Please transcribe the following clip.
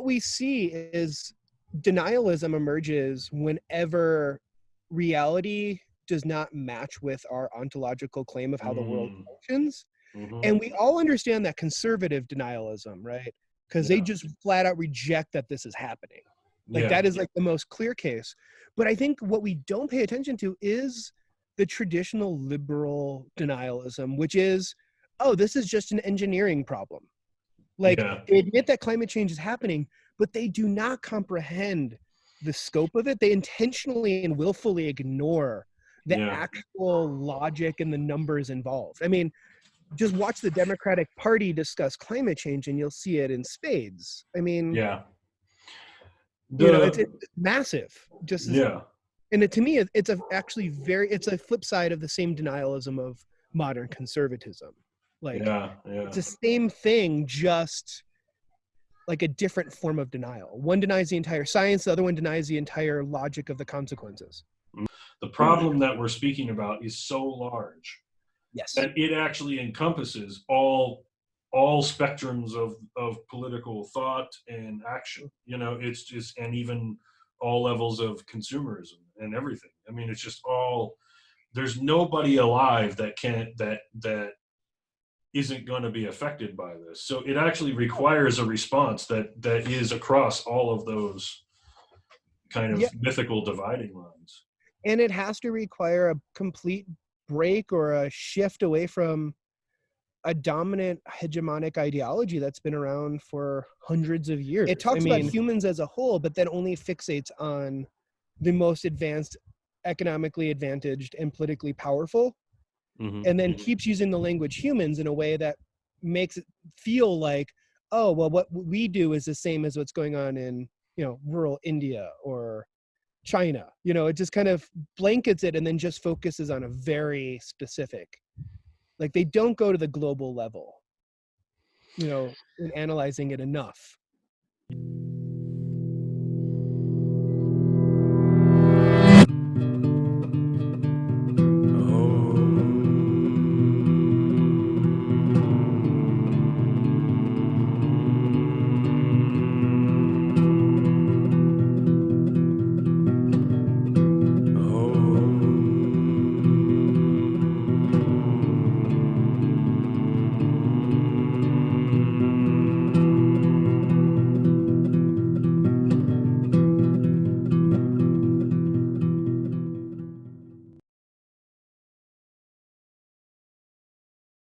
what we see is denialism emerges whenever reality does not match with our ontological claim of how the world functions. And we all understand that conservative denialism, right? Because they just flat out reject that this is happening. Like that is like the most clear case. But I think what we don't pay attention to is the traditional liberal denialism, which is, oh, this is just an engineering problem. Like they admit that climate change is happening, but they do not comprehend the scope of it. They intentionally and willfully ignore the actual logic and the numbers involved. I mean, just watch the Democratic Party discuss climate change and you'll see it in spades. I mean, it's massive. And to me, it's a flip side of the same denialism of modern conservatism. Like, it's the same thing, just like a different form of denial. One denies the entire science, the other one denies the entire logic of the consequences. The problem that we're speaking about is so large. Yes. And it actually encompasses all spectrums of political thought and action. You know, it's just, and even all levels of consumerism and everything. I mean, it's just all, there's nobody alive that isn't going to be affected by this. So it actually requires a response that is across all of those kind of mythical dividing lines. And it has to require a complete break or a shift away from a dominant hegemonic ideology that's been around for hundreds of years. It talks about humans as a whole, but then only fixates on the most advanced, economically advantaged, and politically powerful, and then keeps using the language humans in a way that makes it feel like, oh, well, what we do is the same as what's going on in, rural India or China. It just kind of blankets it and then just focuses on a very specific, like they don't go to the global level, in analyzing it enough.